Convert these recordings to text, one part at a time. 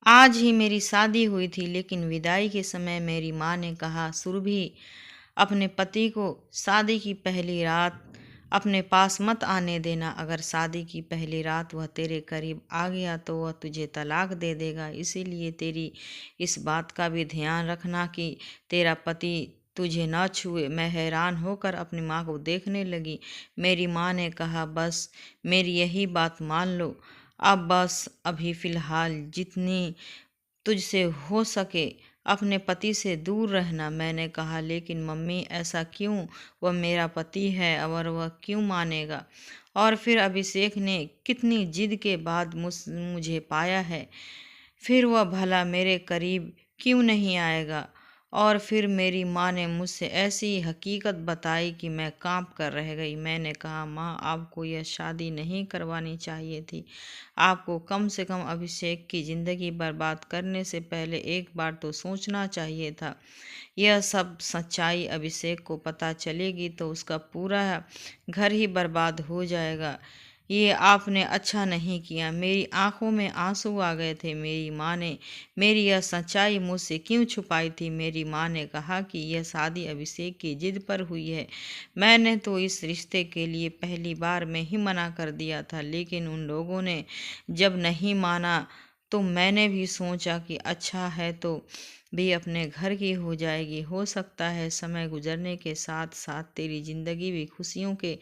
आज ही मेरी शादी हुई थी, लेकिन विदाई के समय मेरी माँ ने कहा, सुरभि, अपने पति को शादी की पहली रात अपने पास मत आने देना। अगर शादी की पहली रात वह तेरे करीब आ गया तो वह तुझे तलाक दे देगा। इसीलिए तेरी इस बात का भी ध्यान रखना कि तेरा पति तुझे न छुए। मैं हैरान होकर अपनी माँ को देखने लगी। मेरी माँ ने कहा, बस मेरी यही बात मान लो। अब बस अभी फ़िलहाल जितनी तुझसे हो सके अपने पति से दूर रहना। मैंने कहा, लेकिन मम्मी ऐसा क्यों? वह मेरा पति है और वह क्यों मानेगा? और फिर अभिषेक ने कितनी जिद के बाद मुझे पाया है, फिर वह भला मेरे करीब क्यों नहीं आएगा? और फिर मेरी माँ ने मुझसे ऐसी हकीकत बताई कि मैं कांप कर रह गई। मैंने कहा, माँ, आपको यह शादी नहीं करवानी चाहिए थी। आपको कम से कम अभिषेक की ज़िंदगी बर्बाद करने से पहले एक बार तो सोचना चाहिए था। यह सब सच्चाई अभिषेक को पता चलेगी तो उसका पूरा घर ही बर्बाद हो जाएगा। ये आपने अच्छा नहीं किया। मेरी आंखों में आंसू आ गए थे। मेरी माँ ने मेरी यह सच्चाई मुझसे क्यों छुपाई थी? मेरी माँ ने कहा कि यह शादी अभिषेक की जिद पर हुई है। मैंने तो इस रिश्ते के लिए पहली बार में ही मना कर दिया था, लेकिन उन लोगों ने जब नहीं माना तो मैंने भी सोचा कि अच्छा है तो भी अपने घर की हो जाएगी। हो सकता है समय गुजरने के साथ साथ तेरी ज़िंदगी भी खुशियों के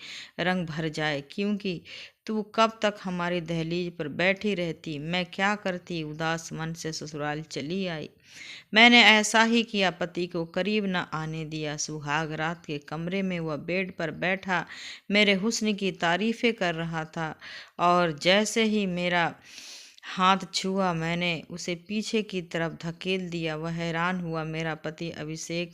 रंग भर जाए, क्योंकि तू कब तक हमारी दहलीज पर बैठी रहती? मैं क्या करती? उदास मन से ससुराल चली आई। मैंने ऐसा ही किया, पति को करीब न आने दिया। सुहाग रात के कमरे में वह बेड पर बैठा मेरे हुस्न की तारीफ़ें कर रहा था, और जैसे ही मेरा हाथ छुआ मैंने उसे पीछे की तरफ धकेल दिया। वह हैरान हुआ। मेरा पति अभिषेक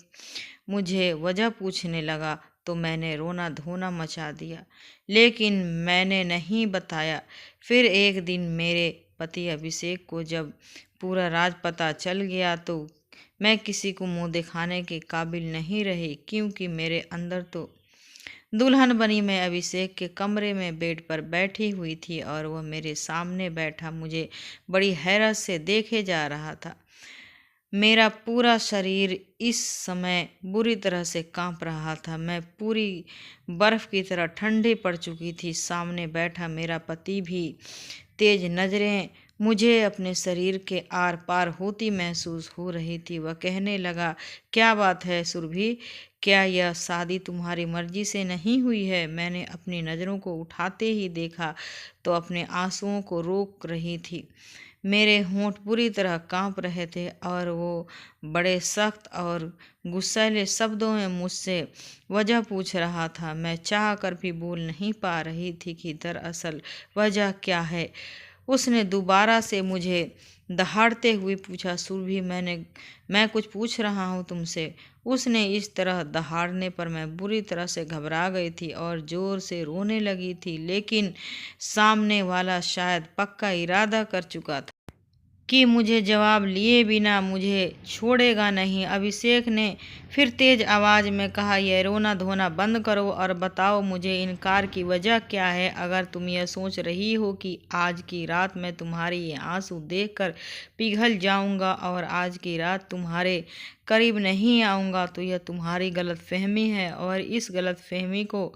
मुझे वजह पूछने लगा तो मैंने रोना धोना मचा दिया, लेकिन मैंने नहीं बताया। फिर एक दिन मेरे पति अभिषेक को जब पूरा राज पता चल गया तो मैं किसी को मुंह दिखाने के काबिल नहीं रही, क्योंकि मेरे अंदर तो दुल्हन बनी मैं अभिषेक के कमरे में बेड पर बैठी हुई थी और वह मेरे सामने बैठा मुझे बड़ी हैरत से देखे जा रहा था। मेरा पूरा शरीर इस समय बुरी तरह से कांप रहा था। मैं पूरी बर्फ की तरह ठंडी पड़ चुकी थी। सामने बैठा मेरा पति भी तेज नजरें मुझे अपने शरीर के आर पार होती महसूस हो रही थी। वह कहने लगा, क्या बात है सुरभि, क्या यह शादी तुम्हारी मर्जी से नहीं हुई है? मैंने अपनी नज़रों को उठाते ही देखा तो अपने आंसुओं को रोक रही थी। मेरे होंठ पूरी तरह कांप रहे थे और वो बड़े सख्त और गुस्सैले शब्दों में मुझसे वजह पूछ रहा था। मैं चाह कर भी बोल नहीं पा रही थी कि दरअसल वजह क्या है। उसने दोबारा से मुझे दहाड़ते हुए पूछा, सुरभि, मैं कुछ पूछ रहा हूँ तुमसे। उसने इस तरह दहाड़ने पर मैं बुरी तरह से घबरा गई थी और ज़ोर से रोने लगी थी, लेकिन सामने वाला शायद पक्का इरादा कर चुका था कि मुझे जवाब लिए बिना मुझे छोड़ेगा नहीं। अभिषेक ने फिर तेज आवाज़ में कहा, यह रोना धोना बंद करो और बताओ मुझे इनकार की वजह क्या है। अगर तुम यह सोच रही हो कि आज की रात मैं तुम्हारे ये आंसू देखकर पिघल जाऊंगा और आज की रात तुम्हारे करीब नहीं आऊंगा तो यह तुम्हारी गलतफहमी है, और इस गलतफहमी को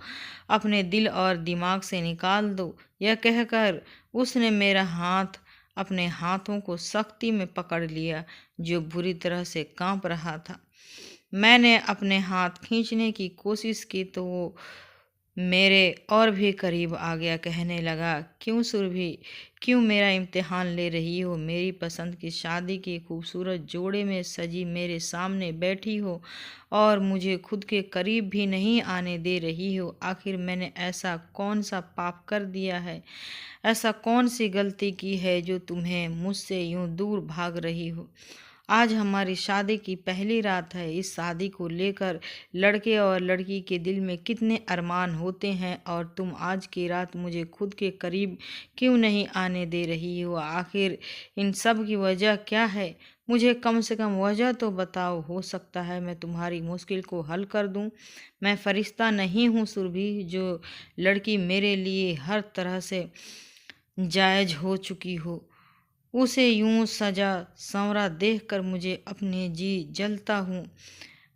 अपने दिल और दिमाग से निकाल दो। यह कहकर उसने मेरा हाथ अपने हाथों को सख्ती में पकड़ लिया जो बुरी तरह से कांप रहा था। मैंने अपने हाथ खींचने की कोशिश की तो वो मेरे और भी करीब आ गया। कहने लगा, क्यों सुरभि, क्यों मेरा इम्तिहान ले रही हो? मेरी पसंद की शादी के खूबसूरत जोड़े में सजी मेरे सामने बैठी हो और मुझे खुद के करीब भी नहीं आने दे रही हो। आखिर मैंने ऐसा कौन सा पाप कर दिया है, ऐसा कौन सी गलती की है जो तुम्हें मुझसे यूं दूर भाग रही हो? आज हमारी शादी की पहली रात है। इस शादी को लेकर लड़के और लड़की के दिल में कितने अरमान होते हैं, और तुम आज की रात मुझे खुद के करीब क्यों नहीं आने दे रही हो? आखिर इन सब की वजह क्या है? मुझे कम से कम वजह तो बताओ। हो सकता है मैं तुम्हारी मुश्किल को हल कर दूं। मैं फरिश्ता नहीं हूँ सुरभि। जो लड़की मेरे लिए हर तरह से जायज़ हो चुकी हो, उसे यूं सजा संवरा देखकर मुझे अपने जी जलता हूँ।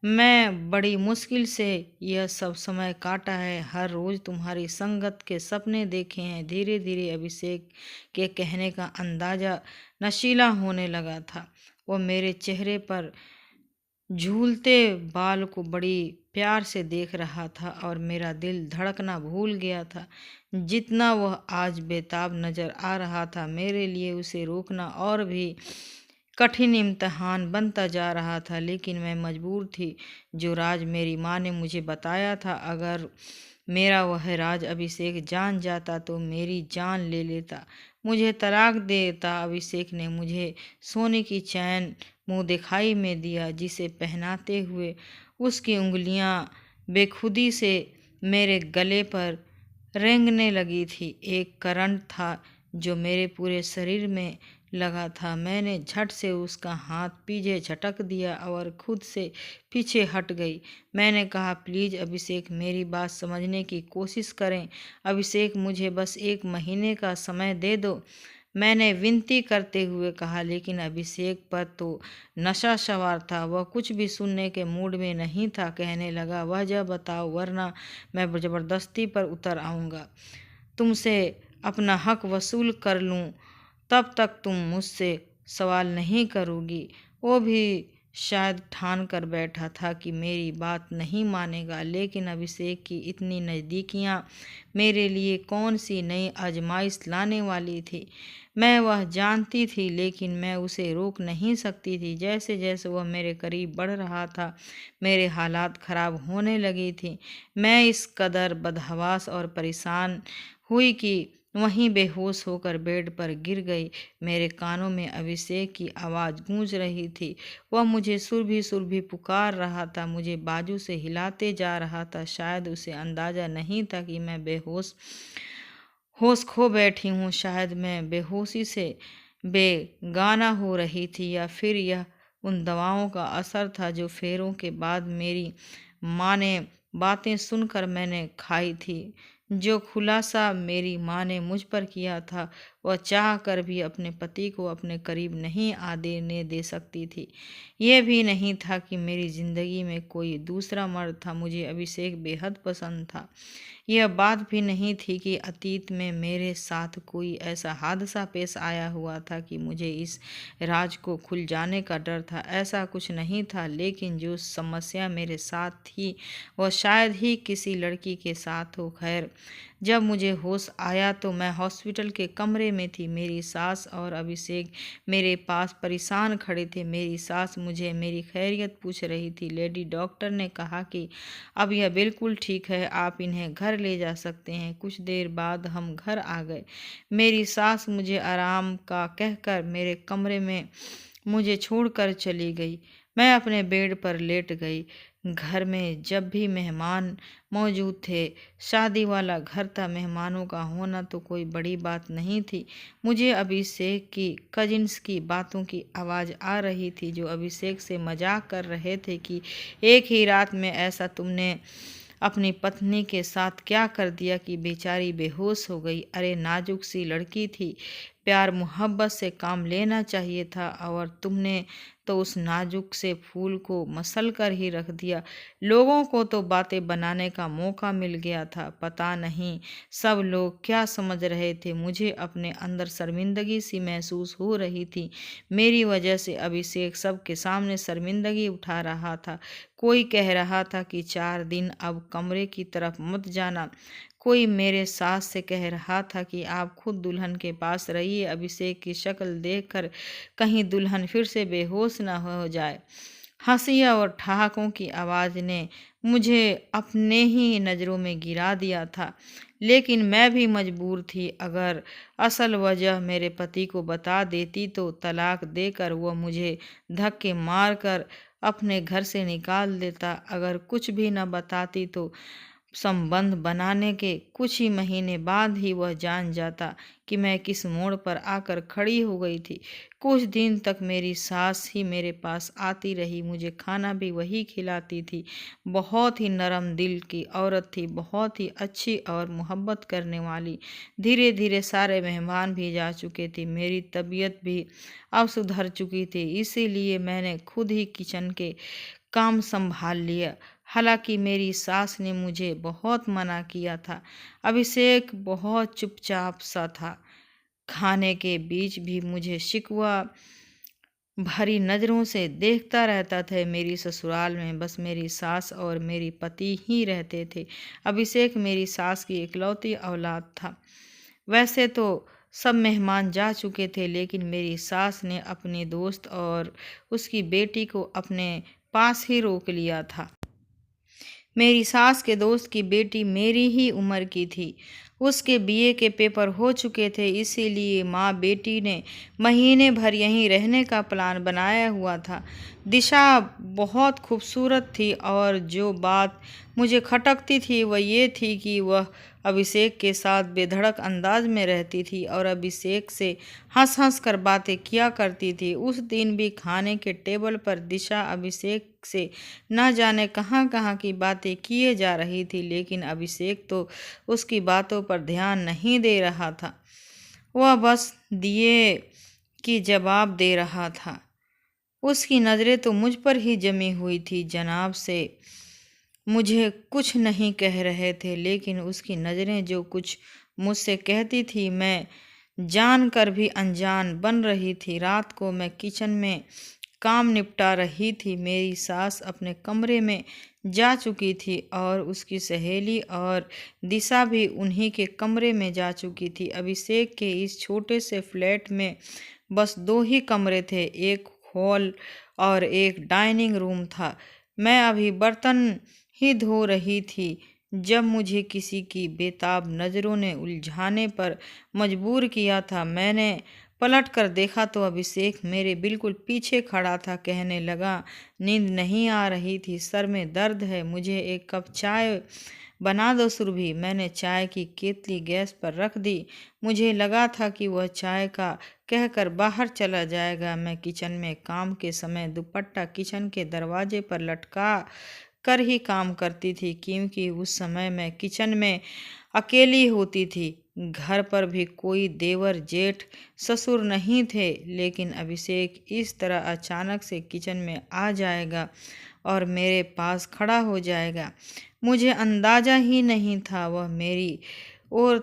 मैं बड़ी मुश्किल से यह सब समय काटा है, हर रोज तुम्हारी संगत के सपने देखे हैं। धीरे धीरे अभिषेक के कहने का अंदाजा नशीला होने लगा था। वो मेरे चेहरे पर झूलते बाल को बड़ी प्यार से देख रहा था और मेरा दिल धड़कना भूल गया था। जितना वह आज बेताब नजर आ रहा था, मेरे लिए उसे रोकना और भी कठिन इम्तिहान बनता जा रहा था। लेकिन मैं मजबूर थी। जो राज मेरी माँ ने मुझे बताया था, अगर मेरा वह राज अभिषेक जान जाता तो मेरी जान ले लेता, मुझे तलाक देता। अभिषेक ने मुझे सोने की चैन मुंह दिखाई में दिया, जिसे पहनाते हुए उसकी उंगलियां बेखुदी से मेरे गले पर रेंगने लगी थी। एक करंट था जो मेरे पूरे शरीर में लगा था। मैंने झट से उसका हाथ पीछे झटक दिया और खुद से पीछे हट गई। मैंने कहा, प्लीज़ अभिषेक, मेरी बात समझने की कोशिश करें। अभिषेक, मुझे बस 1 महीने का समय दे दो, मैंने विनती करते हुए कहा। लेकिन अभिषेक पर तो नशा सवार था। वह कुछ भी सुनने के मूड में नहीं था। कहने लगा, वजह बताओ, वरना मैं ज़बरदस्ती पर उतर आऊँगा, तुमसे अपना हक वसूल कर लूँ। तब तक तुम मुझसे सवाल नहीं करोगी। वो भी शायद ठान कर बैठा था कि मेरी बात नहीं मानेगा। लेकिन अभिषेक की इतनी नज़दीकियाँ मेरे लिए कौन सी नई आजमाइश लाने वाली थी, मैं वह जानती थी। लेकिन मैं उसे रोक नहीं सकती थी। जैसे जैसे वह मेरे करीब बढ़ रहा था, मेरे हालात ख़राब होने लगी थी। मैं इस कदर बदहवास और परेशान हुई कि वहीं बेहोश होकर बेड पर गिर गई। मेरे कानों में अभिषेक की आवाज़ गूंज रही थी। वह मुझे सुरभि सुरभि पुकार रहा था, मुझे बाजू से हिलाते जा रहा था। शायद उसे अंदाज़ा नहीं था कि मैं होश खो बैठी हूँ। शायद मैं बेहोशी से बेगाना हो रही थी, या फिर यह उन दवाओं का असर था जो फेरों के बाद मेरी माँ ने बातें सुनकर मैंने खाई थी। जो खुलासा मेरी माँ ने मुझ पर किया था, वह चाह कर भी अपने पति को अपने करीब नहीं आने दे सकती थी। यह भी नहीं था कि मेरी ज़िंदगी में कोई दूसरा मर्द था। मुझे अभिषेक बेहद पसंद था। यह बात भी नहीं थी कि अतीत में मेरे साथ कोई ऐसा हादसा पेश आया हुआ था कि मुझे इस राज को खुल जाने का डर था। ऐसा कुछ नहीं था। लेकिन जो समस्या मेरे साथ थी, वह शायद ही किसी लड़की के साथ हो। खैर, जब मुझे होश आया तो मैं हॉस्पिटल के कमरे में थी। मेरी सास और अभिषेक मेरे पास परेशान खड़े थे। मेरी सास मुझे मेरी खैरियत पूछ रही थी। लेडी डॉक्टर ने कहा कि अब यह बिल्कुल ठीक है, आप इन्हें घर ले जा सकते हैं। कुछ देर बाद हम घर आ गए। मेरी सास मुझे आराम का कहकर मेरे कमरे में मुझे छोड़कर चली गई। मैं अपने बेड पर लेट गई। घर में जब भी मेहमान मौजूद थे, शादी वाला घर था, मेहमानों का होना तो कोई बड़ी बात नहीं थी। मुझे अभिषेक की कजिन्स की बातों की आवाज़ आ रही थी, जो अभिषेक से मजाक कर रहे थे कि एक ही रात में ऐसा तुमने अपनी पत्नी के साथ क्या कर दिया कि बेचारी बेहोश हो गई। अरे, नाजुक सी लड़की थी, प्यार मोहब्बत से काम लेना चाहिए था, और तुमने तो उस नाजुक से फूल को मसल कर ही रख दिया। लोगों को तो बातें बनाने का मौका मिल गया था। पता नहीं सब लोग क्या समझ रहे थे। मुझे अपने अंदर शर्मिंदगी सी महसूस हो रही थी। मेरी वजह से अभिषेक सबके सामने शर्मिंदगी उठा रहा था। कोई कह रहा था कि 4 दिन अब कमरे की तरफ मत जाना। कोई मेरे सास से कह रहा था कि आप खुद दुल्हन के पास रहिए, अभिषेक की शक्ल देखकर कहीं दुल्हन फिर से बेहोश न हो जाए। हंसी और ठहाकों की आवाज़ ने मुझे अपने ही नज़रों में गिरा दिया था। लेकिन मैं भी मजबूर थी। अगर असल वजह मेरे पति को बता देती तो तलाक देकर वह मुझे धक्के मारकर अपने घर से निकाल देता। अगर कुछ भी न बताती तो संबंध बनाने के कुछ ही महीने बाद ही वह जान जाता कि मैं किस मोड़ पर आकर खड़ी हो गई थी। कुछ दिन तक मेरी सास ही मेरे पास आती रही, मुझे खाना भी वही खिलाती थी। बहुत ही नरम दिल की औरत थी, बहुत ही अच्छी और मोहब्बत करने वाली। धीरे धीरे सारे मेहमान भी जा चुके थे, मेरी तबीयत भी अब सुधर चुकी थी, इसीलिए मैंने खुद ही किचन के काम संभाल लिया। हालांकि मेरी सास ने मुझे बहुत मना किया था। अभिषेक बहुत चुपचाप सा था। खाने के बीच भी मुझे शिकवा भरी नज़रों से देखता रहता था। मेरी ससुराल में बस मेरी सास और मेरी पति ही रहते थे। अभिषेक मेरी सास की इकलौती औलाद था। वैसे तो सब मेहमान जा चुके थे, लेकिन मेरी सास ने अपने दोस्त और उसकी बेटी को अपने पास ही रोक लिया था। मेरी सास के दोस्त की बेटी मेरी ही उम्र की थी। उसके बीए के पेपर हो चुके थे, इसीलिए माँ बेटी ने महीने भर यहीं रहने का प्लान बनाया हुआ था। दिशा बहुत खूबसूरत थी और जो बात मुझे खटकती थी वह ये थी कि वह अभिषेक के साथ बेधड़क अंदाज में रहती थी और अभिषेक से हंस हंस कर बातें किया करती थी। उस दिन भी खाने के टेबल पर दिशा अभिषेक से न जाने कहाँ कहाँ की बातें किए जा रही थी, लेकिन अभिषेक तो उसकी बातों पर ध्यान नहीं दे रहा था। वह बस दिए की जवाब दे रहा था। उसकी नज़रें तो मुझ पर ही जमी हुई थी। जनाब से मुझे कुछ नहीं कह रहे थे, लेकिन उसकी नज़रें जो कुछ मुझसे कहती थी मैं जानकर भी अनजान बन रही थी। रात को मैं किचन में काम निपटा रही थी। मेरी सास अपने कमरे में जा चुकी थी और उसकी सहेली और दिशा भी उन्हीं के कमरे में जा चुकी थी। अभिषेक के इस छोटे से फ्लैट में बस दो ही कमरे थे, एक हॉल और एक डाइनिंग रूम था। मैं अभी बर्तन ही धो रही थी जब मुझे किसी की बेताब नज़रों ने उलझाने पर मजबूर किया था। मैंने पलट कर देखा तो अभिषेक मेरे बिल्कुल पीछे खड़ा था। कहने लगा, नींद नहीं आ रही थी, सर में दर्द है, मुझे एक कप चाय बना दो सुरभि। मैंने चाय की केतली गैस पर रख दी। मुझे लगा था कि वह चाय का कहकर बाहर चला जाएगा। मैं किचन में काम के समय दुपट्टा किचन के दरवाजे पर लटका कर ही काम करती थी, क्योंकि उस समय मैं किचन में अकेली होती थी। घर पर भी कोई देवर जेठ ससुर नहीं थे, लेकिन अभिषेक इस तरह अचानक से किचन में आ जाएगा और मेरे पास खड़ा हो जाएगा, मुझे अंदाजा ही नहीं था। वह मेरी ओर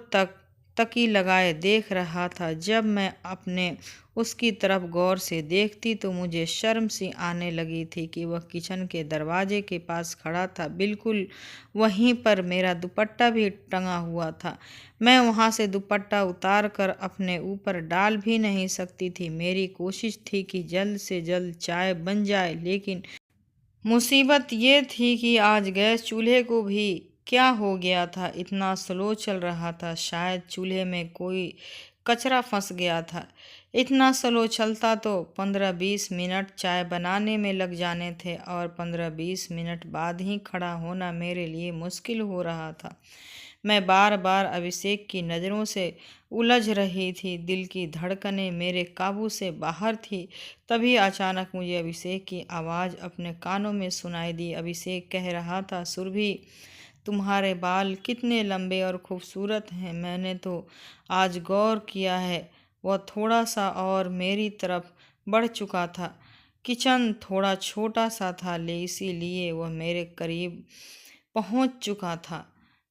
तकी लगाए देख रहा था। जब मैं अपने उसकी तरफ गौर से देखती तो मुझे शर्म सी आने लगी थी कि वह किचन के दरवाजे के पास खड़ा था। बिल्कुल वहीं पर मेरा दुपट्टा भी टंगा हुआ था। मैं वहां से दुपट्टा उतार कर अपने ऊपर डाल भी नहीं सकती थी। मेरी कोशिश थी कि जल्द से जल्द चाय बन जाए, लेकिन मुसीबत ये थी कि आज गैस चूल्हे को भी क्या हो गया था, इतना स्लो चल रहा था। शायद चूल्हे में कोई कचरा फंस गया था। इतना स्लो चलता तो 15-20 मिनट चाय बनाने में लग जाने थे और 15-20 मिनट बाद ही खड़ा होना मेरे लिए मुश्किल हो रहा था। मैं बार बार अभिषेक की नज़रों से उलझ रही थी। दिल की धड़कनें मेरे काबू से बाहर थी। तभी अचानक मुझे अभिषेक की आवाज़ अपने कानों में सुनाई दी। अभिषेक कह रहा था, सुरभि तुम्हारे बाल कितने लंबे और खूबसूरत हैं। मैंने तो आज गौर किया है। वह थोड़ा सा और मेरी तरफ बढ़ चुका था। किचन थोड़ा छोटा सा था, इसीलिए वह मेरे करीब पहुंच चुका था।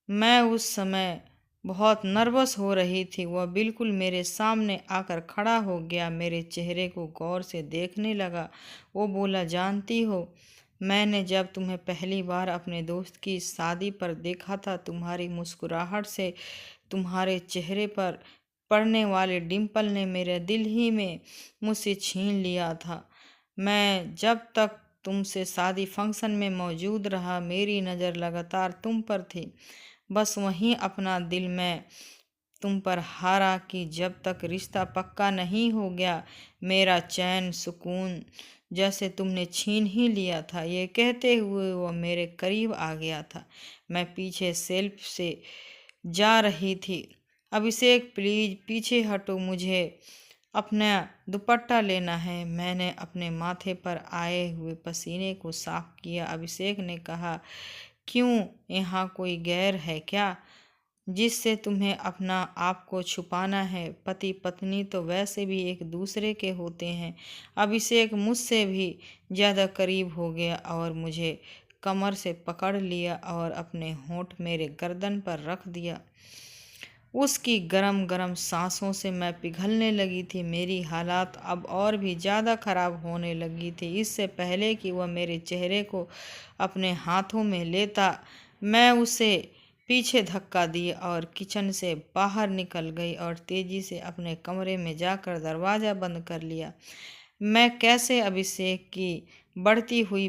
मैं उस समय बहुत नर्वस हो रही थी। वह बिल्कुल मेरे सामने आकर खड़ा हो गया, मेरे चेहरे को गौर से देखने लगा। वो बोला, जानती हो, मैंने जब तुम्हें पहली बार अपने दोस्त की शादी पर देखा था, तुम्हारी मुस्कुराहट से तुम्हारे चेहरे पर पड़ने वाले डिम्पल ने मेरे दिल ही में मुझसे छीन लिया था। मैं जब तक तुमसे शादी फंक्शन में मौजूद रहा, मेरी नज़र लगातार तुम पर थी। बस वहीं अपना दिल मैं तुम पर हारा कि जब तक रिश्ता पक्का नहीं हो गया, मेरा चैन सुकून जैसे तुमने छीन ही लिया था। ये कहते हुए वह मेरे करीब आ गया था। मैं पीछे सेल्फ से जा रही थी। अभिषेक प्लीज पीछे हटो, मुझे अपना दुपट्टा लेना है। मैंने अपने माथे पर आए हुए पसीने को साफ किया। अभिषेक ने कहा, क्यों, यहाँ कोई गैर है क्या जिससे तुम्हें अपना आप को छुपाना है? पति पत्नी तो वैसे भी एक दूसरे के होते हैं। अभिषेक मुझसे भी ज़्यादा करीब हो गया और मुझे कमर से पकड़ लिया और अपने होंठ मेरे गर्दन पर रख दिया। उसकी गरम गरम सांसों से मैं पिघलने लगी थी। मेरी हालात अब और भी ज़्यादा खराब होने लगी थी। इससे पहले कि वह मेरे चेहरे को अपने हाथों में लेता, मैं उसे पीछे धक्का दिए और किचन से बाहर निकल गई और तेजी से अपने कमरे में जाकर दरवाज़ा बंद कर लिया। मैं कैसे अभिषेक की बढ़ती हुई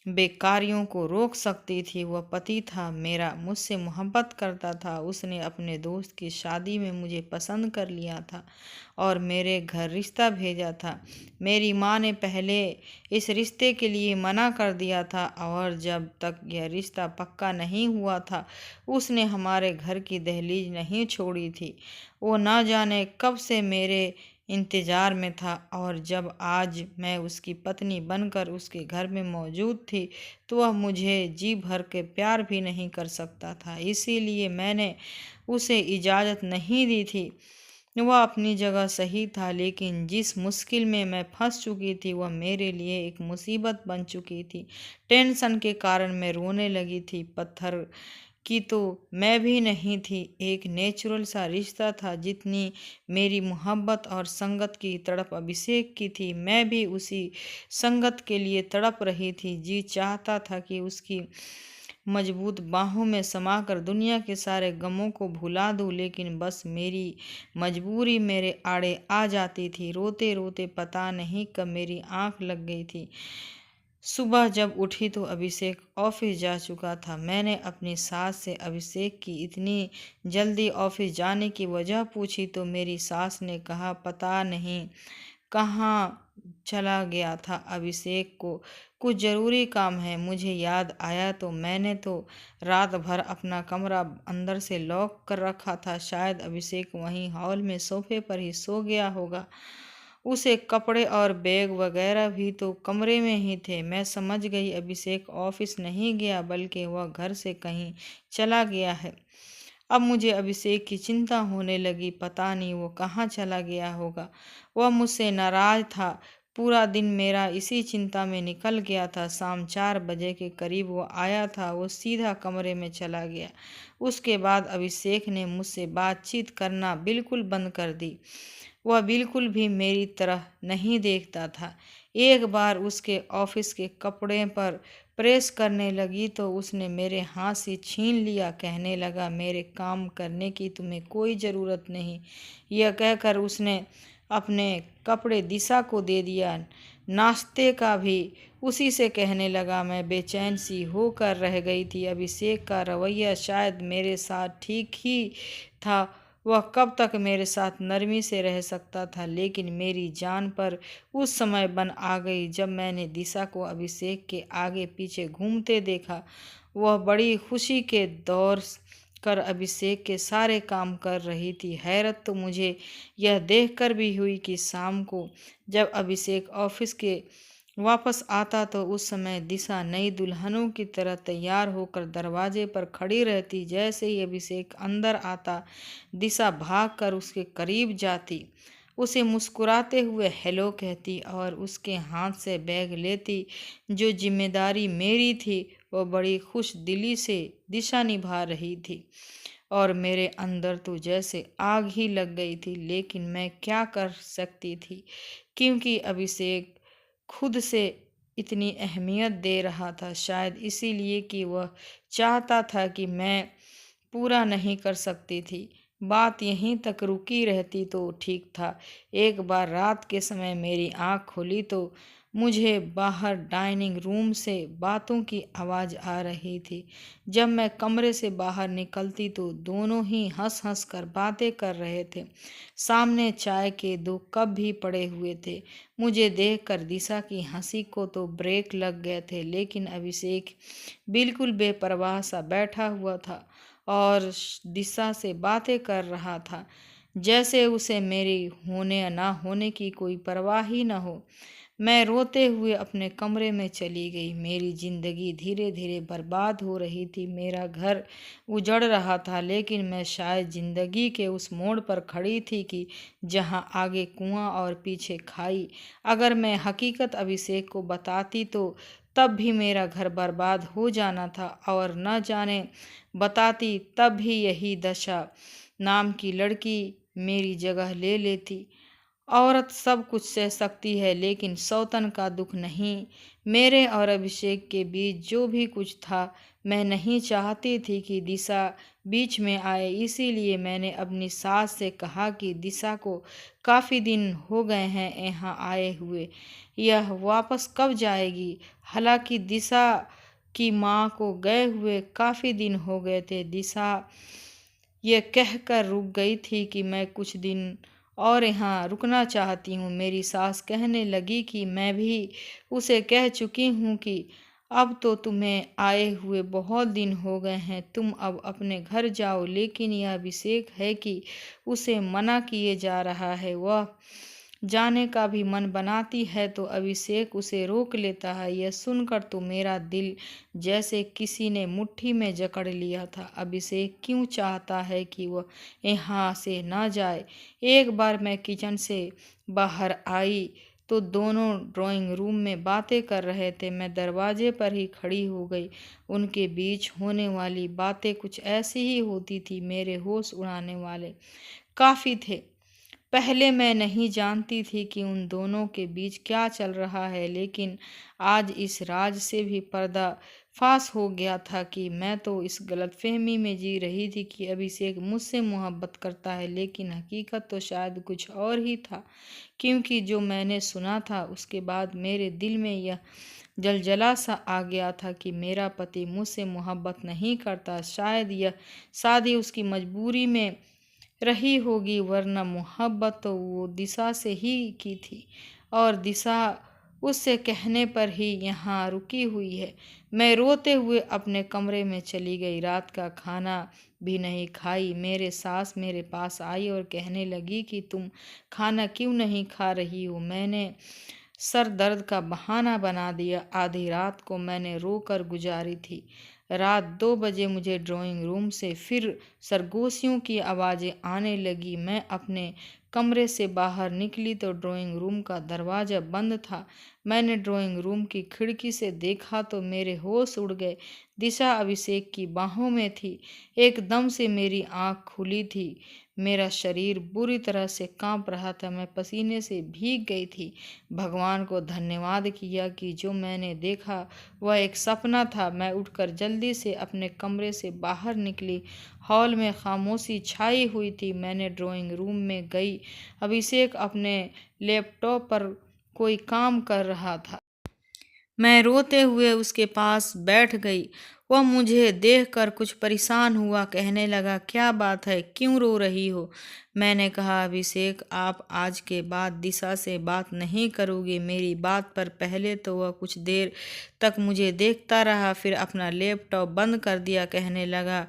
बेकारियों को रोक सकती थी? वह पति था मेरा, मुझसे मोहब्बत करता था। उसने अपने दोस्त की शादी में मुझे पसंद कर लिया था और मेरे घर रिश्ता भेजा था। मेरी माँ ने पहले इस रिश्ते के लिए मना कर दिया था और जब तक यह रिश्ता पक्का नहीं हुआ था उसने हमारे घर की दहलीज नहीं छोड़ी थी। वो ना जाने कब से मेरे इंतज़ार में था और जब आज मैं उसकी पत्नी बनकर उसके घर में मौजूद थी तो वह मुझे जी भर के प्यार भी नहीं कर सकता था। इसीलिए मैंने उसे इजाज़त नहीं दी थी। वह अपनी जगह सही था, लेकिन जिस मुश्किल में मैं फंस चुकी थी वह मेरे लिए एक मुसीबत बन चुकी थी। टेंशन के कारण मैं रोने लगी थी। पत्थर की तो मैं भी नहीं थी, एक नेचुरल सा रिश्ता था। जितनी मेरी मोहब्बत और संगत की तड़प अभिषेक की थी, मैं भी उसी संगत के लिए तड़प रही थी। जी चाहता था कि उसकी मजबूत बाहों में समाकर दुनिया के सारे गमों को भुला दूं, लेकिन बस मेरी मजबूरी मेरे आड़े आ जाती थी। रोते रोते पता नहीं कब मेरी आंख लग गई थी। सुबह जब उठी तो अभिषेक ऑफिस जा चुका था। मैंने अपनी सास से अभिषेक की इतनी जल्दी ऑफिस जाने की वजह पूछी तो मेरी सास ने कहा, पता नहीं कहाँ चला गया था अभिषेक को कुछ ज़रूरी काम है। मुझे याद आया तो मैंने तो रात भर अपना कमरा अंदर से लॉक कर रखा था। शायद अभिषेक वहीं हॉल में सोफे पर ही सो गया होगा। उसे कपड़े और बैग वगैरह भी तो कमरे में ही थे। मैं समझ गई अभिषेक ऑफिस नहीं गया बल्कि वह घर से कहीं चला गया है। अब मुझे अभिषेक की चिंता होने लगी, पता नहीं वो कहाँ चला गया होगा। वह मुझसे नाराज था। पूरा दिन मेरा इसी चिंता में निकल गया था। शाम 4 बजे के करीब वो आया था। वो सीधा कमरे में चला गया। उसके बाद अभिषेक ने मुझसे बातचीत करना बिल्कुल बंद कर दी। वह बिल्कुल भी मेरी तरह नहीं देखता था। एक बार उसके ऑफिस के कपड़े पर प्रेस करने लगी तो उसने मेरे हाथ से छीन लिया। कहने लगा, मेरे काम करने की तुम्हें कोई ज़रूरत नहीं। यह कहकर उसने अपने कपड़े दिशा को दे दिया। नाश्ते का भी उसी से कहने लगा। मैं बेचैन सी होकर रह गई थी। अभिषेक का रवैया शायद मेरे साथ ठीक ही था। वह कब तक मेरे साथ नरमी से रह सकता था, लेकिन मेरी जान पर उस समय बन आ गई जब मैंने दिशा को अभिषेक के आगे पीछे घूमते देखा। वह बड़ी खुशी के दौर कर अभिषेक के सारे काम कर रही थी। हैरत तो मुझे यह देखकर भी हुई कि शाम को जब अभिषेक ऑफिस के वापस आता तो उस समय दिशा नई दुल्हनों की तरह तैयार होकर दरवाजे पर खड़ी रहती। जैसे ही अभिषेक अंदर आता दिशा भागकर उसके करीब जाती, उसे मुस्कुराते हुए हेलो कहती और उसके हाथ से बैग लेती। जो जिम्मेदारी मेरी थी वो बड़ी खुश दिली से दिशा निभा रही थी और मेरे अंदर तो जैसे आग ही लग गई थी। लेकिन मैं क्या कर सकती थी, क्योंकि अभिषेक खुद से इतनी अहमियत दे रहा था। शायद इसीलिए कि वह चाहता था कि मैं पूरा नहीं कर सकती थी। बात यहीं तक रुकी रहती तो ठीक था। एक बार रात के समय मेरी आँख खुली तो मुझे बाहर डाइनिंग रूम से बातों की आवाज़ आ रही थी। जब मैं कमरे से बाहर निकलती तो दोनों ही हँस-हँस कर बातें कर रहे थे। सामने चाय के 2 कप भी पड़े हुए थे। मुझे देखकर दिशा की हँसी को तो ब्रेक लग गए थे, लेकिन अभिषेक बिल्कुल बेपरवाह सा बैठा हुआ था और दिशा से बातें कर रहा था, जैसे उसे मेरी होने या ना होने की कोई परवाह ही न हो। मैं रोते हुए अपने कमरे में चली गई। मेरी जिंदगी धीरे धीरे बर्बाद हो रही थी। मेरा घर उजड़ रहा था, लेकिन मैं शायद जिंदगी के उस मोड़ पर खड़ी थी कि जहां आगे कुआं और पीछे खाई। अगर मैं हकीकत अभिषेक को बताती तो तब भी मेरा घर बर्बाद हो जाना था, और न जाने बताती तब भी यही दशा नाम की लड़की मेरी जगह ले लेती। औरत सब कुछ सह सकती है, लेकिन सौतन का दुख नहीं। मेरे और अभिषेक के बीच जो भी कुछ था, मैं नहीं चाहती थी कि दिशा बीच में आए। इसीलिए मैंने अपनी सास से कहा कि दिशा को काफ़ी दिन हो गए हैं यहाँ आए हुए, यह वापस कब जाएगी। हालांकि दिशा की माँ को गए हुए काफ़ी दिन हो गए थे। दिशा ये कहकर रुक गई थी कि मैं कुछ दिन और यहाँ रुकना चाहती हूँ। मेरी सास कहने लगी कि मैं भी उसे कह चुकी हूँ कि अब तो तुम्हें आए हुए बहुत दिन हो गए हैं, तुम अब अपने घर जाओ। लेकिन यह अभिषेक है कि उसे मना किए जा रहा है। वह जाने का भी मन बनाती है तो अभिषेक उसे रोक लेता है। यह सुनकर तो मेरा दिल जैसे किसी ने मुट्ठी में जकड़ लिया था। अभिषेक क्यों चाहता है कि वह यहाँ से ना जाए। एक बार मैं किचन से बाहर आई तो दोनों ड्राइंग रूम में बातें कर रहे थे। मैं दरवाजे पर ही खड़ी हो गई। उनके बीच होने वाली बातें कुछ ऐसी ही होती थी, मेरे होश उड़ाने वाले काफ़ी थे। पहले मैं नहीं जानती थी कि उन दोनों के बीच क्या चल रहा है, लेकिन आज इस राज से भी पर्दा फाश हो गया था कि मैं तो इस गलतफहमी में जी रही थी कि अभिषेक मुझसे मोहब्बत करता है, लेकिन हकीकत तो शायद कुछ और ही था। क्योंकि जो मैंने सुना था उसके बाद मेरे दिल में यह जलजला सा आ गया था कि मेरा पति मुझसे मोहब्बत नहीं करता। शायद यह शादी उसकी मजबूरी में रही होगी, वरना मोहब्बत तो वो दिशा से ही की थी, और दिशा उससे कहने पर ही यहाँ रुकी हुई है। मैं रोते हुए अपने कमरे में चली गई। रात का खाना भी नहीं खाई। मेरे सास मेरे पास आई और कहने लगी कि तुम खाना क्यों नहीं खा रही हो। मैंने सर दर्द का बहाना बना दिया। आधी रात को मैंने रोकर गुजारी थी। रात 2 बजे मुझे ड्राइंग रूम से फिर सरगोशियों की आवाज़ें आने लगी। मैं अपने कमरे से बाहर निकली तो ड्राइंग रूम का दरवाज़ा बंद था। मैंने ड्राइंग रूम की खिड़की से देखा तो मेरे होश उड़ गए। दिशा अभिषेक की बाहों में थी। एकदम से मेरी आँख खुली थी। मेरा शरीर बुरी तरह से कांप रहा था। मैं पसीने से भीग गई थी। भगवान को धन्यवाद किया कि जो मैंने देखा वह एक सपना था। मैं उठकर जल्दी से अपने कमरे से बाहर निकली। हॉल में खामोशी छाई हुई थी। मैंने ड्राइंग रूम में गई। अभिषेक अपने लैपटॉप पर कोई काम कर रहा था। मैं रोते हुए उसके पास बैठ गई। वह मुझे देखकर कुछ परेशान हुआ। कहने लगा, क्या बात है, क्यों रो रही हो। मैंने कहा, अभिषेक आप आज के बाद दिशा से बात नहीं करोगे। मेरी बात पर पहले तो वह कुछ देर तक मुझे देखता रहा, फिर अपना लैपटॉप बंद कर दिया। कहने लगा,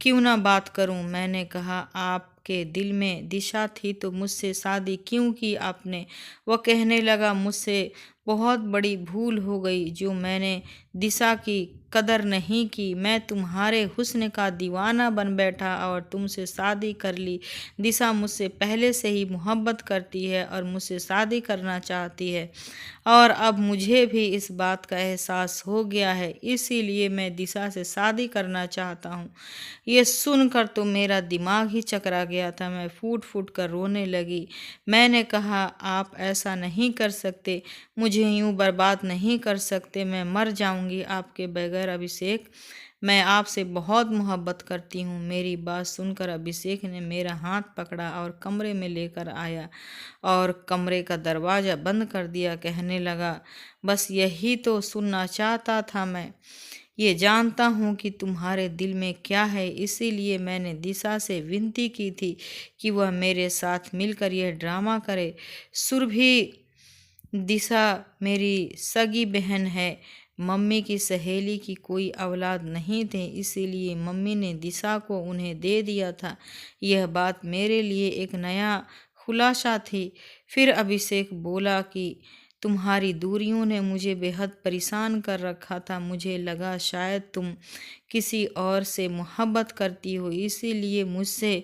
क्यों ना बात करूं। मैंने कहा, आपके दिल में दिशा थी तो मुझसे शादी क्यों की आपने। वह कहने लगा, मुझसे बहुत बड़ी भूल हो गई जो मैंने दिशा की कदर नहीं की। मैं तुम्हारे हुस्न का दीवाना बन बैठा और तुमसे शादी कर ली। दिशा मुझसे पहले से ही मोहब्बत करती है और मुझसे शादी करना चाहती है, और अब मुझे भी इस बात का एहसास हो गया है। इसीलिए मैं दिशा से शादी करना चाहता हूँ। ये सुनकर तो मेरा दिमाग ही चकरा गया था। मैं फूट फूट कर रोने लगी। मैंने कहा, आप ऐसा नहीं कर सकते, मुझे यूं बर्बाद नहीं कर सकते, मैं मर जाऊंगी आपके बगैर अभिषेक। मैं आपसे बहुत मोहब्बत करती हूँ। मेरी बात सुनकर अभिषेक ने मेरा हाथ पकड़ा और कमरे में लेकर आया और कमरे का दरवाज़ा बंद कर दिया। कहने लगा, बस यही तो सुनना चाहता था मैं। ये जानता हूँ कि तुम्हारे दिल में क्या है, इसीलिए मैंने दिशा से विनती की थी कि वह मेरे साथ मिलकर यह ड्रामा करे। सुरभि, दिशा मेरी सगी बहन है। मम्मी की सहेली की कोई औलाद नहीं थे, इसीलिए मम्मी ने दिशा को उन्हें दे दिया था। यह बात मेरे लिए एक नया खुलासा थी। फिर अभिषेक बोला कि तुम्हारी दूरियों ने मुझे बेहद परेशान कर रखा था। मुझे लगा शायद तुम किसी और से मोहब्बत करती हो, इसीलिए मुझसे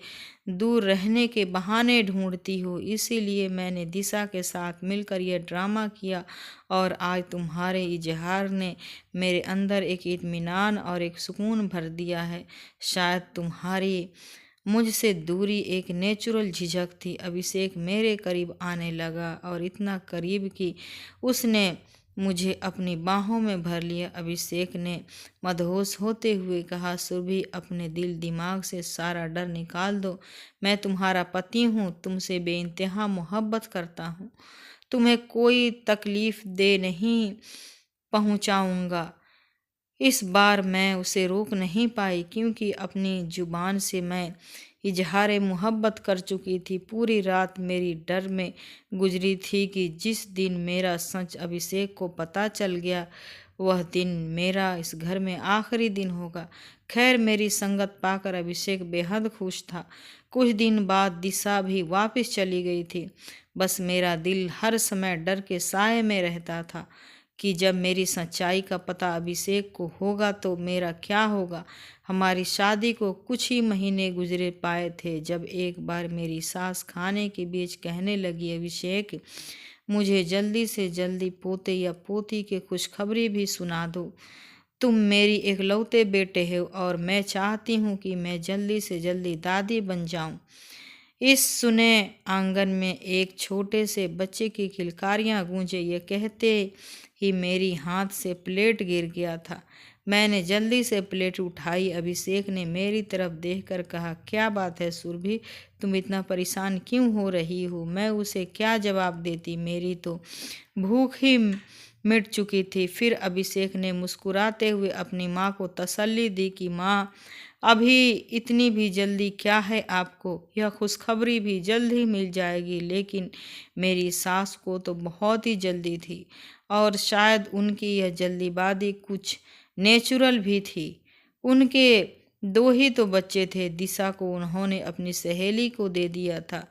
दूर रहने के बहाने ढूंढती हो। इसीलिए मैंने दिशा के साथ मिलकर यह ड्रामा किया और आज तुम्हारे इजहार ने मेरे अंदर एक इत्मीनान और एक सुकून भर दिया है। शायद तुम्हारी मुझसे दूरी एक नेचुरल झिझक थी। अभिषेक मेरे करीब आने लगा और इतना करीब कि उसने मुझे अपनी बाहों में भर लिया। अभिषेक ने मदहोश होते हुए कहा, सुरभि, अपने दिल दिमाग से सारा डर निकाल दो। मैं तुम्हारा पति हूँ, तुमसे बेइंतहा मोहब्बत करता हूँ। तुम्हें कोई तकलीफ दे नहीं पहुँचाऊँगा। इस बार मैं उसे रोक नहीं पाई, क्योंकि अपनी जुबान से मैं इजहार मोहब्बत कर चुकी थी। पूरी रात मेरी डर में गुजरी थी कि जिस दिन मेरा सच अभिषेक को पता चल गया, वह दिन मेरा इस घर में आखिरी दिन होगा। खैर, मेरी संगत पाकर अभिषेक बेहद खुश था। कुछ दिन बाद दिशा भी वापस चली गई थी। बस मेरा दिल हर समय डर के साए में रहता था कि जब मेरी सच्चाई का पता अभिषेक को होगा तो मेरा क्या होगा। हमारी शादी को कुछ ही महीने गुजरे पाए थे जब एक बार मेरी सास खाने के बीच कहने लगी, अभिषेक, मुझे जल्दी से जल्दी पोते या पोती की खुशखबरी भी सुना दो। तुम मेरी इकलौते बेटे हो और मैं चाहती हूँ कि मैं जल्दी से जल्दी दादी बन जाऊँ। इस सुने आंगन में एक छोटे से बच्चे की किलकारियां गूंजे। ये कहते ही मेरी हाथ से प्लेट गिर गया था। मैंने जल्दी से प्लेट उठाई। अभिषेक ने मेरी तरफ देखकर कहा, क्या बात है सुरभि, तुम इतना परेशान क्यों हो रही हो? मैं उसे क्या जवाब देती, मेरी तो भूख ही मिट चुकी थी। फिर अभिषेक ने मुस्कुराते हुए अपनी माँ को तसल्ली दी कि माँ, अभी इतनी भी जल्दी क्या है आपको? यह खुशखबरी भी जल्द ही मिल जाएगी। लेकिन मेरी सास को तो बहुत ही जल्दी थी और शायद उनकी यह जल्दीबाजी कुछ नेचुरल भी थी। उनके दो ही तो बच्चे थे। दिशा को उन्होंने अपनी सहेली को दे दिया था।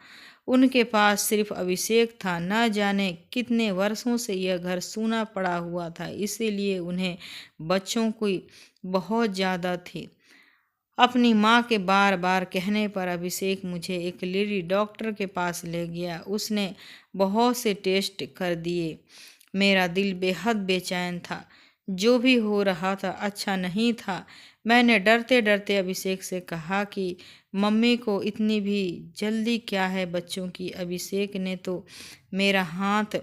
उनके पास सिर्फ अभिषेक था। न जाने कितने वर्षों से यह घर सूना पड़ा हुआ था, इसीलिए उन्हें बच्चों की बहुत ज़्यादा थी। अपनी माँ के बार बार कहने पर अभिषेक मुझे एक लेडी डॉक्टर के पास ले गया। उसने बहुत से टेस्ट कर दिए। मेरा दिल बेहद बेचैन था। जो भी हो रहा था अच्छा नहीं था। मैंने डरते डरते अभिषेक से कहा कि मम्मी को इतनी भी जल्दी क्या है बच्चों की? अभिषेक ने तो मेरा हाथ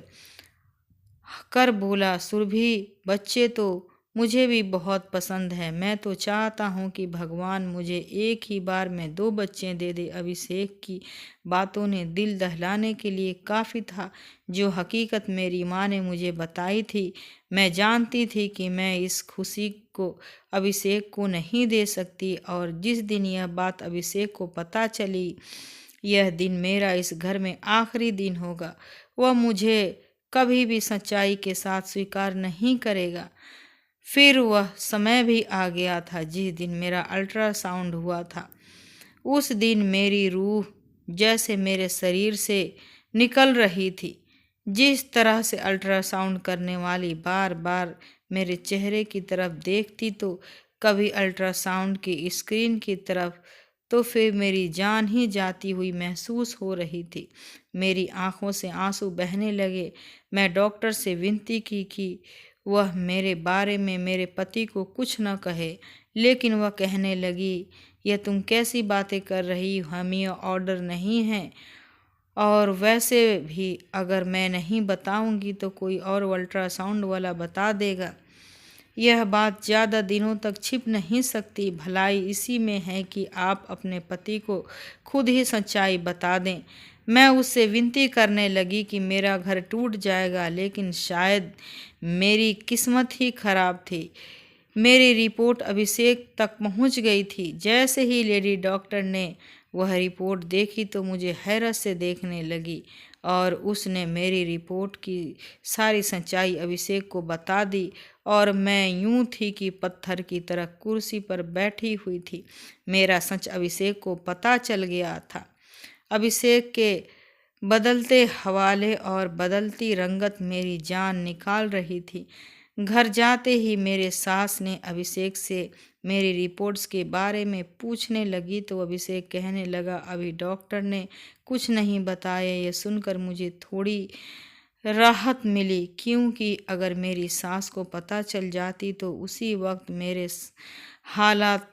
कर बोला, सुरभि, बच्चे तो मुझे भी बहुत पसंद है। मैं तो चाहता हूँ कि भगवान मुझे एक ही बार में 2 बच्चे दे दे। अभिषेक की बातों ने दिल दहलाने के लिए काफ़ी था। जो हकीकत मेरी माँ ने मुझे बताई थी, मैं जानती थी कि मैं इस खुशी को अभिषेक को नहीं दे सकती। और जिस दिन यह बात अभिषेक को पता चली, यह दिन मेरा इस घर में आखिरी दिन होगा। वह मुझे कभी भी सच्चाई के साथ स्वीकार नहीं करेगा। फिर वह समय भी आ गया था जिस दिन मेरा अल्ट्रासाउंड हुआ था। उस दिन मेरी रूह जैसे मेरे शरीर से निकल रही थी। जिस तरह से अल्ट्रासाउंड करने वाली बार बार मेरे चेहरे की तरफ देखती, तो कभी अल्ट्रासाउंड की स्क्रीन की तरफ, तो फिर मेरी जान ही जाती हुई महसूस हो रही थी। मेरी आंखों से आंसू बहने लगे। मैं डॉक्टर से विनती की कि वह मेरे बारे में मेरे पति को कुछ न कहे, लेकिन वह कहने लगी, यह तुम कैसी बातें कर रही हो? हम ये ऑर्डर नहीं है, और वैसे भी अगर मैं नहीं बताऊंगी तो कोई और अल्ट्रासाउंड वाला बता देगा। यह बात ज़्यादा दिनों तक छिप नहीं सकती। भलाई इसी में है कि आप अपने पति को खुद ही सच्चाई बता दें। मैं उससे विनती करने लगी कि मेरा घर टूट जाएगा, लेकिन शायद मेरी किस्मत ही खराब थी। मेरी रिपोर्ट अभिषेक तक पहुंच गई थी। जैसे ही लेडी डॉक्टर ने वह रिपोर्ट देखी तो मुझे हैरत से देखने लगी और उसने मेरी रिपोर्ट की सारी सच्चाई अभिषेक को बता दी और मैं यूं थी कि पत्थर की तरह कुर्सी पर बैठी हुई थी। मेरा सच अभिषेक को पता चल गया था। अभिषेक के बदलते हवाले और बदलती रंगत मेरी जान निकाल रही थी। घर जाते ही मेरे सास ने अभिषेक से मेरी रिपोर्ट्स के बारे में पूछने लगी तो अभिषेक कहने लगा, अभी डॉक्टर ने कुछ नहीं बताया। ये सुनकर मुझे थोड़ी राहत मिली, क्योंकि अगर मेरी सास को पता चल जाती तो उसी वक्त मेरे हालात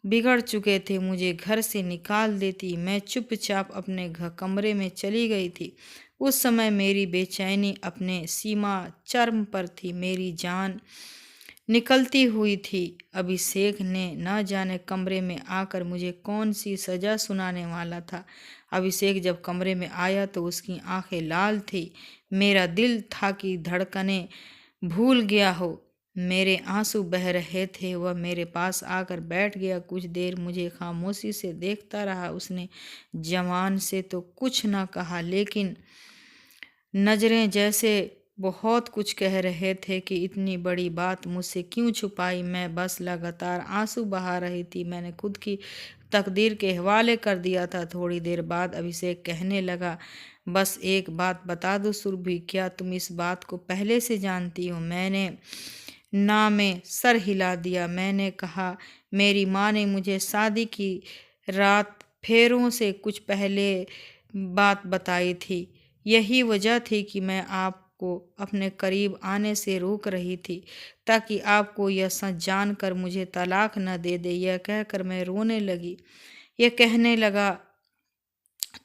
बिगड़ चुके थे, मुझे घर से निकाल देती। मैं चुपचाप अपने कमरे में चली गई थी। उस समय मेरी बेचैनी अपने सीमा चरम पर थी। मेरी जान निकलती हुई थी। अभिषेक ने न जाने कमरे में आकर मुझे कौन सी सज़ा सुनाने वाला था। अभिषेक जब कमरे में आया तो उसकी आंखें लाल थी। मेरा दिल था कि धड़कनें भूल गया हो। मेरे आंसू बह रहे थे। वह मेरे पास आकर बैठ गया। कुछ देर मुझे खामोशी से देखता रहा। उसने जवान से तो कुछ न कहा, लेकिन नज़रें जैसे बहुत कुछ कह रहे थे कि इतनी बड़ी बात मुझसे क्यों छुपाई। मैं बस लगातार आंसू बहा रही थी। मैंने खुद की तकदीर के हवाले कर दिया था। थोड़ी देर बाद अभिषेक कहने लगा, बस एक बात बता दो सुरभि, क्या तुम इस बात को पहले से जानती हो? मैंने ना में सर हिला दिया। मैंने कहा, मेरी माँ ने मुझे शादी की रात फेरों से कुछ पहले बात बताई थी। यही वजह थी कि मैं आपको अपने करीब आने से रोक रही थी, ताकि आपको यह सच जानकर मुझे तलाक न दे दे। यह कहकर मैं रोने लगी। यह कहने लगा,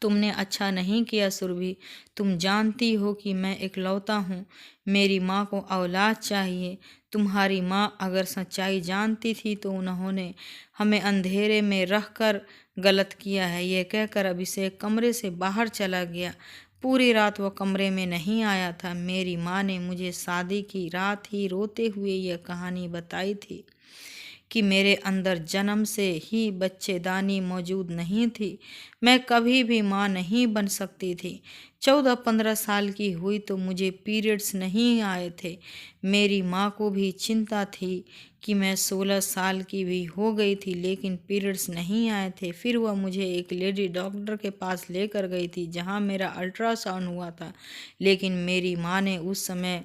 तुमने अच्छा नहीं किया सुरभि। तुम जानती हो कि मैं इकलौता हूँ। मेरी माँ को औलाद चाहिए। तुम्हारी माँ अगर सच्चाई जानती थी तो उन्होंने हमें अंधेरे में रखकर गलत किया है। यह कहकर अभिषेक कमरे से बाहर चला गया। पूरी रात वह कमरे में नहीं आया था। मेरी माँ ने मुझे शादी की रात ही रोते हुए यह कहानी बताई थी कि मेरे अंदर जन्म से ही बच्चेदानी मौजूद नहीं थी। मैं कभी भी माँ नहीं बन सकती थी। 14-15 साल की हुई तो मुझे पीरियड्स नहीं आए थे। मेरी माँ को भी चिंता थी कि मैं 16 साल की भी हो गई थी, लेकिन पीरियड्स नहीं आए थे। फिर वह मुझे एक लेडी डॉक्टर के पास लेकर गई थी, जहाँ मेरा अल्ट्रासाउंड हुआ था। लेकिन मेरी माँ ने उस समय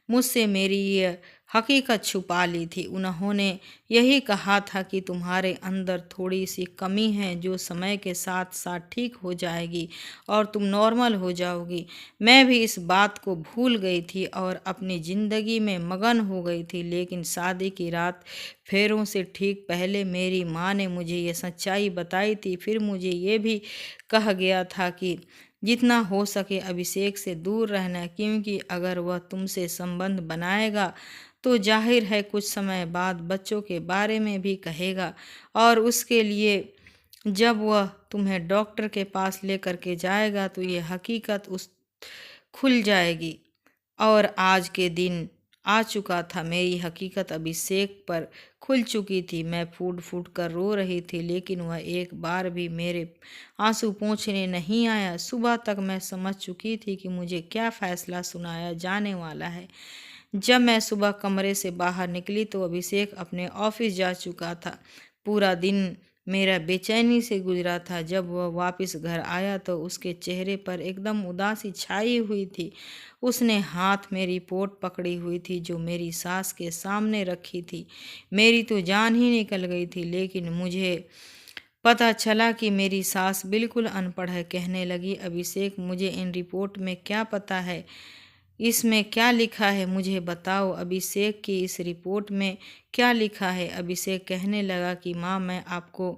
मुझसे मेरी यह हकीकत छुपा ली थी। उन्होंने यही कहा था कि तुम्हारे अंदर थोड़ी सी कमी है, जो समय के साथ साथ ठीक हो जाएगी और तुम नॉर्मल हो जाओगी। मैं भी इस बात को भूल गई थी और अपनी ज़िंदगी में मगन हो गई थी। लेकिन शादी की रात फेरों से ठीक पहले मेरी माँ ने मुझे ये सच्चाई बताई थी। फिर मुझे ये भी कहा गया था कि जितना हो सके अभिषेक से दूर रहना, क्योंकि अगर वह तुमसे संबंध बनाएगा तो जाहिर है कुछ समय बाद बच्चों के बारे में भी कहेगा, और उसके लिए जब वह तुम्हें डॉक्टर के पास लेकर के जाएगा तो ये हकीकत उस खुल जाएगी। और आज के दिन आ चुका था। मेरी हकीकत अभिषेक पर खुल चुकी थी। मैं फूट फूट कर रो रही थी, लेकिन वह एक बार भी मेरे आंसू पोंछने नहीं आया। सुबह तक मैं समझ चुकी थी कि मुझे क्या फैसला सुनाया जाने वाला है। जब मैं सुबह कमरे से बाहर निकली तो अभिषेक अपने ऑफिस जा चुका था। पूरा दिन मेरा बेचैनी से गुजरा था। जब वह वापस घर आया तो उसके चेहरे पर एकदम उदासी छाई हुई थी। उसने हाथ में रिपोर्ट पकड़ी हुई थी जो मेरी सास के सामने रखी थी। मेरी तो जान ही निकल गई थी, लेकिन मुझे पता चला कि मेरी सास बिल्कुल अनपढ़ है। कहने लगी, अभिषेक, मुझे इन रिपोर्ट में क्या पता है, इसमें क्या लिखा है, मुझे बताओ। अभिषेक की इस रिपोर्ट में क्या लिखा है? अभिषेक कहने लगा कि माँ, मैं आपको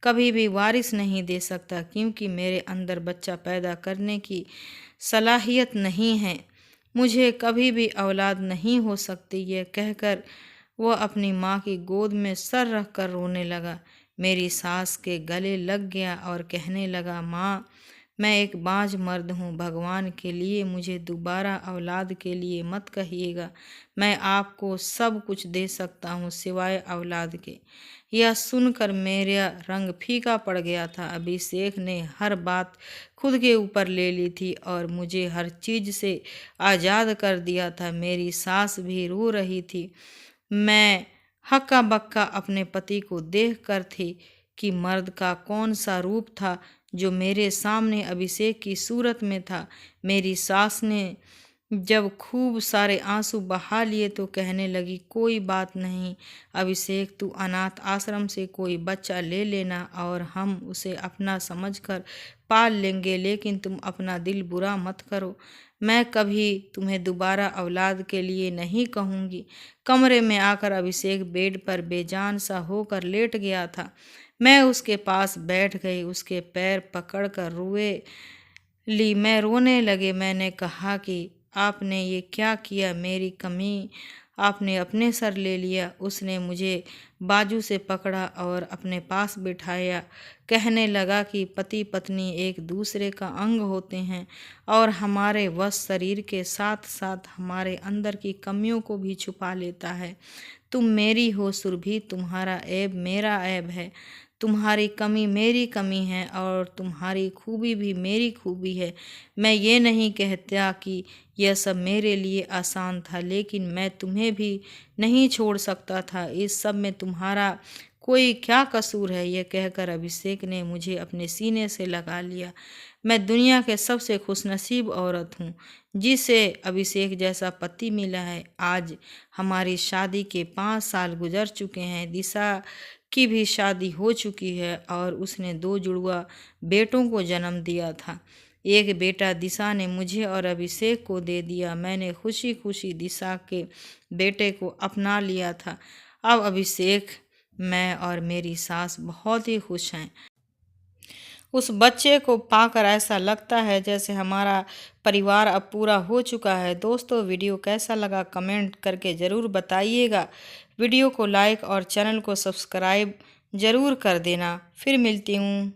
कभी भी वारिस नहीं दे सकता, क्योंकि मेरे अंदर बच्चा पैदा करने की सलाहियत नहीं है। मुझे कभी भी औलाद नहीं हो सकती। यह कहकर वह अपनी माँ की गोद में सर रख कर रोने लगा। मेरी सास के गले लग गया और कहने लगा, माँ, मैं एक बांझ मर्द हूँ, भगवान के लिए मुझे दोबारा औलाद के लिए मत कहिएगा। मैं आपको सब कुछ दे सकता हूँ सिवाय औलाद के। यह सुनकर मेरा रंग फीका पड़ गया था। अभिषेक ने हर बात खुद के ऊपर ले ली थी और मुझे हर चीज़ से आज़ाद कर दिया था। मेरी सास भी रो रही थी। मैं हक्का बक्का अपने पति को देख कर थी कि मर्द का कौन सा रूप था जो मेरे सामने अभिषेक की सूरत में था। मेरी सास ने जब खूब सारे आंसू बहा लिए तो कहने लगी, कोई बात नहीं अभिषेक, तू अनाथ आश्रम से कोई बच्चा ले लेना और हम उसे अपना समझकर पाल लेंगे, लेकिन तुम अपना दिल बुरा मत करो। मैं कभी तुम्हें दोबारा औलाद के लिए नहीं कहूँगी। कमरे में आकर अभिषेक बेड पर बेजान सा होकर लेट गया था। मैं उसके पास बैठ गई, उसके पैर पकड़कर मैं रोने लगे। मैंने कहा कि आपने ये क्या किया, मेरी कमी आपने अपने सर ले लिया। उसने मुझे बाजू से पकड़ा और अपने पास बिठाया। कहने लगा कि पति पत्नी एक दूसरे का अंग होते हैं और हमारे वश शरीर के साथ साथ हमारे अंदर की कमियों को भी छुपा लेता है। तुम मेरी हो सुरभि, तुम्हारा ऐब मेरा ऐब है, तुम्हारी कमी मेरी कमी है और तुम्हारी खूबी भी मेरी खूबी है। मैं ये नहीं कहता कि यह सब मेरे लिए आसान था, लेकिन मैं तुम्हें भी नहीं छोड़ सकता था। इस सब में तुम्हारा कोई क्या कसूर है? यह कहकर अभिषेक ने मुझे अपने सीने से लगा लिया। मैं दुनिया के सबसे खुशनसीब औरत हूँ जिसे अभिषेक जैसा पति मिला है। आज हमारी शादी के 5 साल गुजर चुके हैं। दिशा की भी शादी हो चुकी है और उसने 2 जुड़वा बेटों को जन्म दिया था। एक बेटा दिशा ने मुझे और अभिषेक को दे दिया। मैंने खुशी खुशी दिशा के बेटे को अपना लिया था। अब अभिषेक, मैं और मेरी सास बहुत ही खुश हैं। उस बच्चे को पाकर ऐसा लगता है जैसे हमारा परिवार अब पूरा हो चुका है। दोस्तों, वीडियो कैसा लगा कमेंट करके ज़रूर बताइएगा। वीडियो को लाइक और चैनल को सब्सक्राइब ज़रूर कर देना। फिर मिलती हूँ।